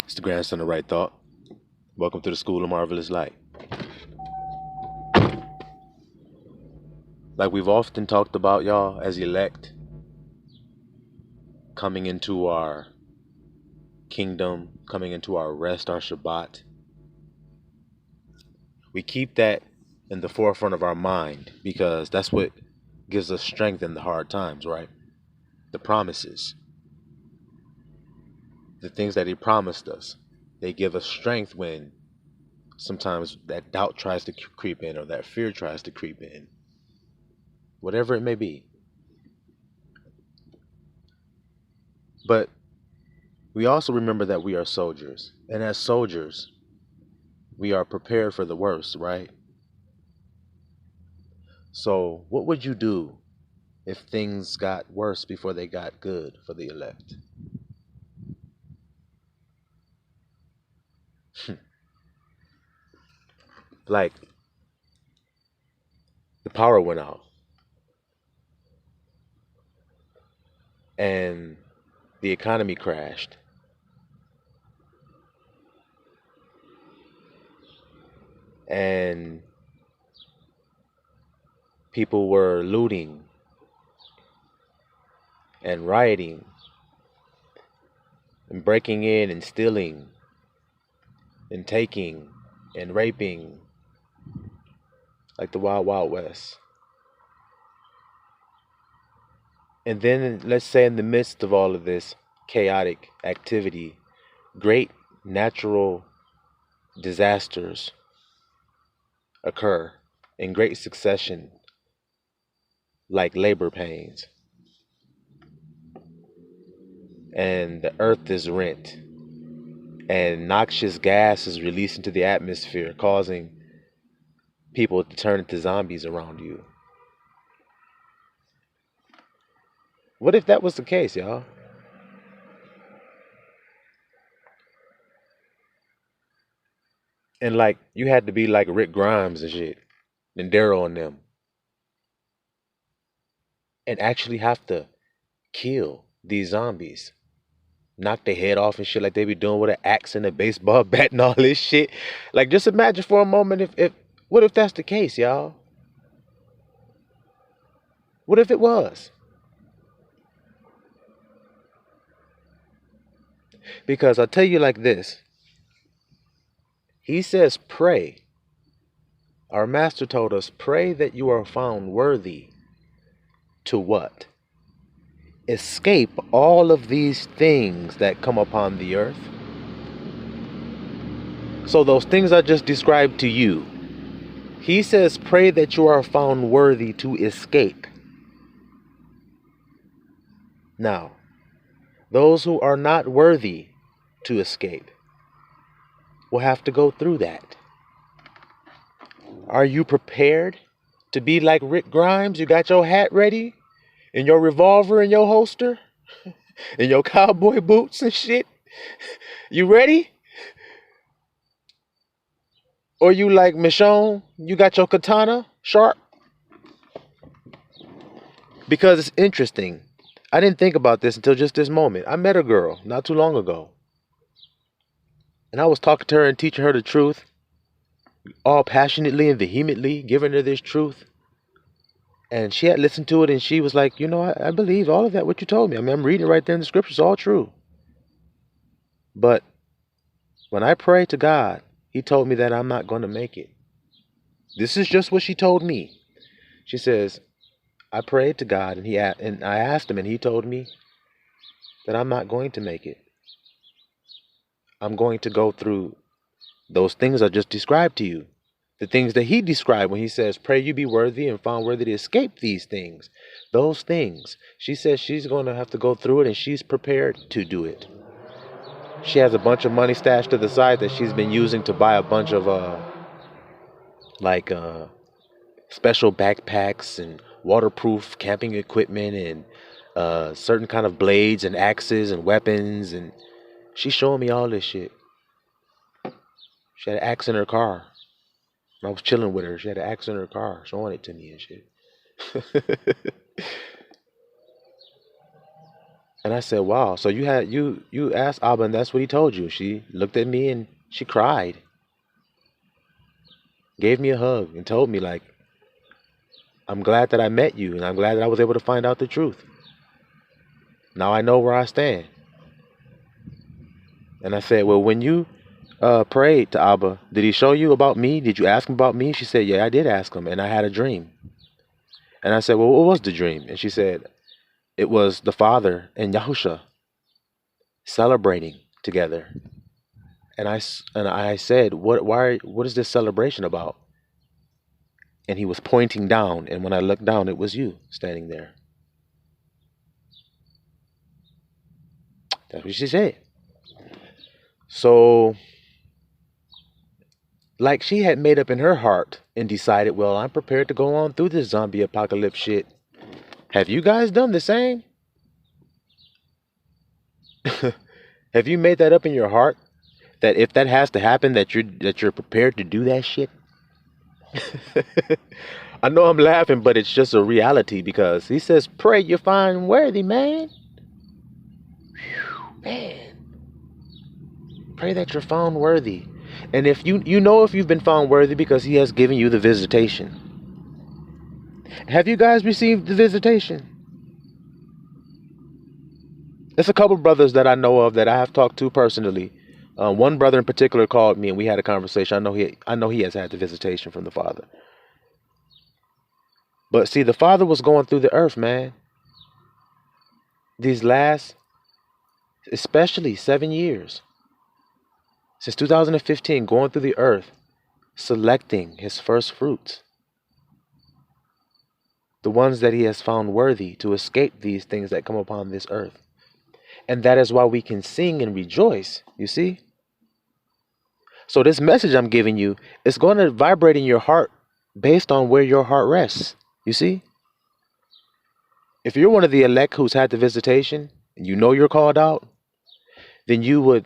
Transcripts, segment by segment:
It's the grandson of Right Thought. Welcome to the School of Marvelous Light. Like we've often talked about, y'all, as elect, coming into our kingdom, coming into our rest, our Shabbat, we keep that in the forefront of our mind because that's what gives us strength in the hard times, right? The promises, the things that He promised us, they give us strength when sometimes that doubt tries to creep in or that fear tries to creep in, whatever it may be. But we also remember that we are soldiers, and as soldiers, we are prepared for the worst, right? So, what would you do if things got worse before they got good for the elect? Like, the power went out, and the economy crashed, and people were looting and rioting and breaking in and stealing and taking and raping like the Wild Wild West. And then, let's say, in the midst of all of this chaotic activity, great natural disasters occur in great succession, like labor pains, and the earth is rent, and noxious gas is released into the atmosphere, causing people to turn into zombies around you. What if that was the case, y'all? And like you had to be like Rick Grimes and shit, and Daryl and them, and actually have to kill these zombies, knock their head off and shit like they be doing with an axe and a baseball bat and all this shit. Like, just imagine for a moment if what if that's the case, y'all? What if it was? Because I'll tell you like this. He says, pray. Our master told us, pray that you are found worthy to what? Escape all of these things that come upon the earth. So those things I just described to you, he says, pray that you are found worthy to escape. Now, those who are not worthy to escape will have to go through that. Are you prepared to be like Rick Grimes? You got your hat ready and your revolver in your holster and your cowboy boots and shit? You ready? Or you like Michonne? You got your katana sharp? Because it's interesting. I didn't think about this until just this moment. I met a girl not too long ago. And I was talking to her and teaching her the truth, all passionately and vehemently, giving her this truth. And she had listened to it and she was like, I believe all of that, what you told me. I mean, I'm reading it right there in the scriptures, all true. But when I pray to God, He told me that I'm not going to make it. This is just what she told me. She says, I prayed to God and I asked Him and He told me that I'm not going to make it. I'm going to go through those things I just described to you. The things that He described when He says, pray you be worthy and found worthy to escape these things. Those things. She says she's going to have to go through it and she's prepared to do it. She has a bunch of money stashed to the side that she's been using to buy a bunch of like special backpacks and waterproof camping equipment and certain kind of blades and axes and weapons, and she's showing me all this shit. She had an axe in her car. I was chilling with her. She had an axe in her car, showing it to me and shit. And I said, wow, so you asked Abba and that's what he told you. She looked at me and she cried, gave me a hug and told me like, I'm glad that I met you and I'm glad that I was able to find out the truth. Now I know where I stand. And I said, well, when you prayed to Abba, did he show you about me? Did you ask him about me? She said, yeah, I did ask him and I had a dream. And I said, well, what was the dream? And she said, it was the Father and Yahusha celebrating together. And I said, what is this celebration about? And he was pointing down, and when I looked down, it was you standing there. That's what she said. So, like she had made up in her heart and decided, well, I'm prepared to go on through this zombie apocalypse shit. Have you guys done the same? Have you made that up in your heart that if that has to happen, that you're prepared to do that shit? I know I'm laughing, but it's just a reality because he says, pray you find worthy, man. Whew, man. Pray that you're found worthy. And if you know if you've been found worthy because he has given you the visitation. Have you guys received the visitation? There's a couple brothers that I know of that I have talked to personally. One brother in particular called me and we had a conversation. I know he has had the visitation from the Father. But see, the Father was going through the earth, man. These last, especially 7 years. Since 2015, going through the earth, selecting his first fruits. The ones that he has found worthy to escape these things that come upon this earth. And that is why we can sing and rejoice, you see? So this message I'm giving you is going to vibrate in your heart based on where your heart rests, you see? If you're one of the elect who's had the visitation, and you know you're called out, then you would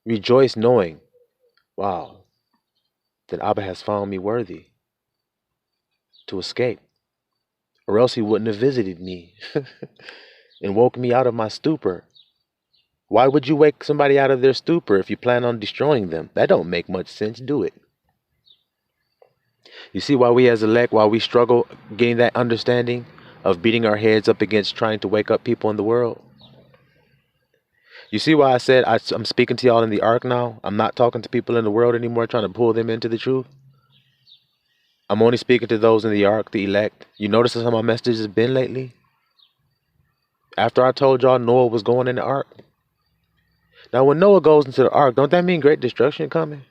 rejoice knowing, wow, that Abba has found me worthy to escape. Or else he wouldn't have visited me and woke me out of my stupor. Why would you wake somebody out of their stupor if you plan on destroying them? That don't make much sense, do it? You see why we as elect, why we struggle getting that understanding of beating our heads up against trying to wake up people in the world? You see why I said I'm speaking to y'all in the ark now? I'm not talking to people in the world anymore, trying to pull them into the truth. I'm only speaking to those in the ark, the elect. You notice how my message has been lately? After I told y'all Noah was going in the ark. Now, when Noah goes into the ark, don't that mean great destruction coming?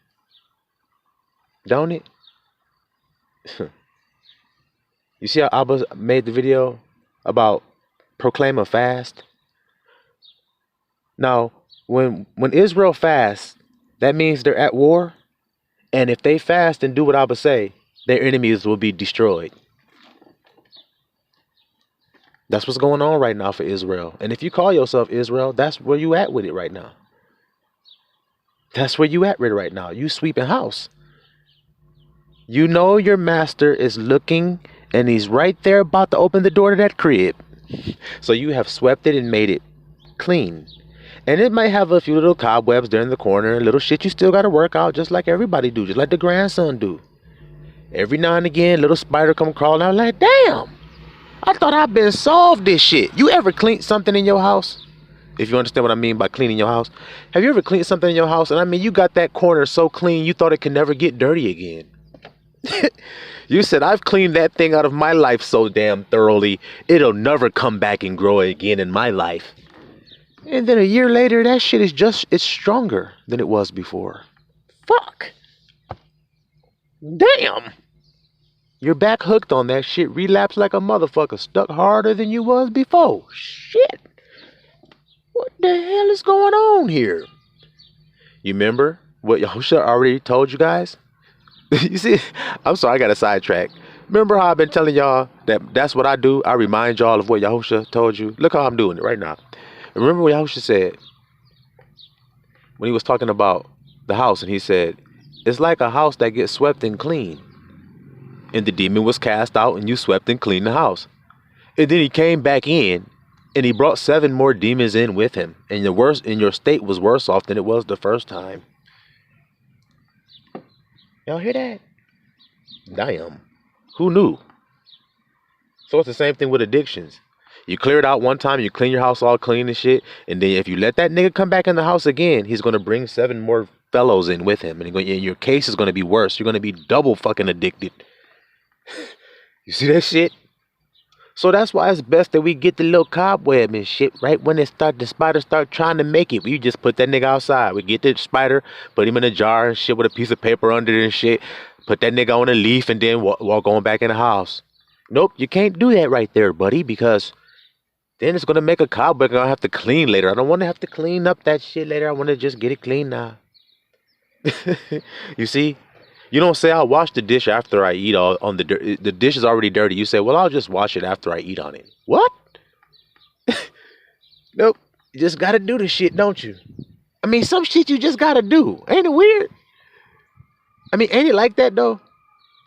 Don't it? You see how Abba made the video about proclaim a fast? Now, when Israel fasts, that means they're at war. And if they fast and do what Abba say, their enemies will be destroyed. That's what's going on right now for Israel. And if you call yourself Israel, that's where you at with it right now. That's where you at with it right now. You sweeping house. You know your master is looking and he's right there about to open the door to that crib. So you have swept it and made it clean. And it might have a few little cobwebs there in the corner, little shit you still got to work out just like everybody do, just like the grandson do. Every now and again, little spider come crawling out like, damn, I thought I'd been solved this shit. You ever cleaned something in your house? If you understand what I mean by cleaning your house. Have you ever cleaned something in your house? And I mean, you got that corner so clean, you thought it could never get dirty again. You said, I've cleaned that thing out of my life so damn thoroughly, it'll never come back and grow again in my life. And then a year later, that shit is it's stronger than it was before. Fuck. Damn. You're back hooked on that shit, relapsed like a motherfucker, stuck harder than you was before. Shit. What the hell is going on here? You remember what Yahusha already told you guys? You see, I'm sorry, I got a sidetrack. Remember how I've been telling y'all that's what I do? I remind y'all of what Yahusha told you. Look how I'm doing it right now. Remember what Yahusha said when he was talking about the house, and he said, it's like a house that gets swept and clean. And the demon was cast out and you swept and cleaned the house. And then he came back in And he brought 7 more demons in with him. And your state was worse off than it was the first time. Y'all hear that? Damn. Who knew? So it's the same thing with addictions. You clear it out one time, you clean your house all clean and shit, and then if you let that nigga come back in the house again, he's gonna bring 7 more fellows in with him, and your case is gonna be worse. You're gonna be double fucking addicted. You see that shit? So that's why it's best that we get the little cobweb and shit right when the spiders start trying to make it. We just put that nigga outside. We get the spider, put him in a jar and shit with a piece of paper under it and shit. Put that nigga on a leaf and then walk on back in the house. Nope, you can't do that right there, buddy, because then it's going to make a cobweb and I'll have to clean later. I don't want to have to clean up that shit later. I want to just get it clean now. You see? You don't say, I'll wash the dish after I eat on the dish is already dirty. You say, well, I'll just wash it after I eat on it. What? Nope. You just got to do the shit, don't you? I mean, some shit you just got to do. Ain't it weird? I mean, ain't it like that, though?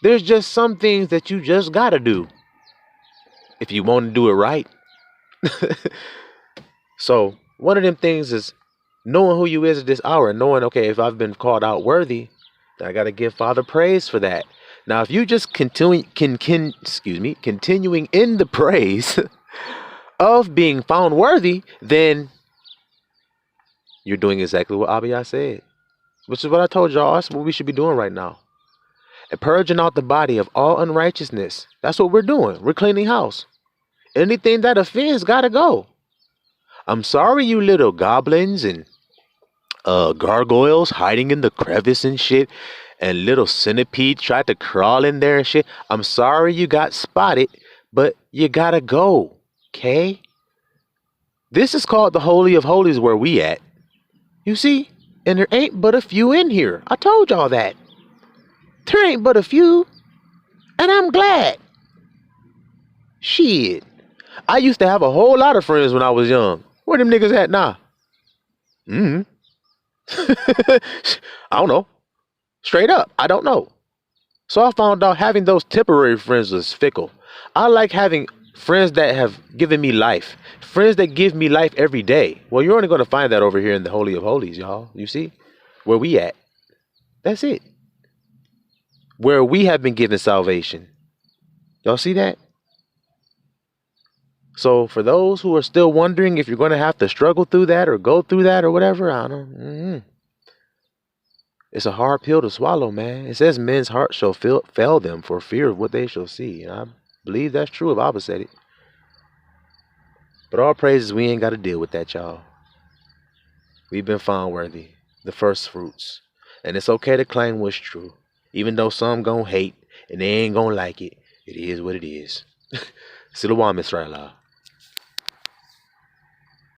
There's just some things that you just got to do if you want to do it right. So one of them things is knowing who you is at this hour and knowing, okay, if I've been called out worthy, then I got to give Father praise for that. Now, if you just continuing in the praise of being found worthy, then you're doing exactly what Abiyah said, which is what I told y'all. That's what we should be doing right now. And purging out the body of all unrighteousness. That's what we're doing. We're cleaning house. Anything that offends gotta go. I'm sorry, you little goblins and gargoyles hiding in the crevice and shit, and little centipedes tried to crawl in there and shit. I'm sorry you got spotted, but you gotta go, okay? This is called the Holy of Holies where we at. You see? And there ain't but a few in here. I told y'all that. There ain't but a few. And I'm glad. Shit. I used to have a whole lot of friends when I was young. Where them niggas at now? I don't know. Straight up, I don't know. So I found out having those temporary friends was fickle. I like having friends that have given me life. Friends that give me life every day. Well, you're only going to find that over here in the Holy of Holies, y'all. You see? Where we at. That's it. Where we have been given salvation. Y'all see that? So for those who are still wondering if you're going to have to struggle through that or go through that or whatever, I don't know. It's a hard pill to swallow, man. It says men's hearts shall fail them for fear of what they shall see. And I believe that's true if Abba said it. But all praises, we ain't got to deal with that, y'all. We've been found worthy. The first fruits. And it's okay to claim what's true. Even though some gonna hate and they ain't gonna like it. It is what it is. Silawam Israelah.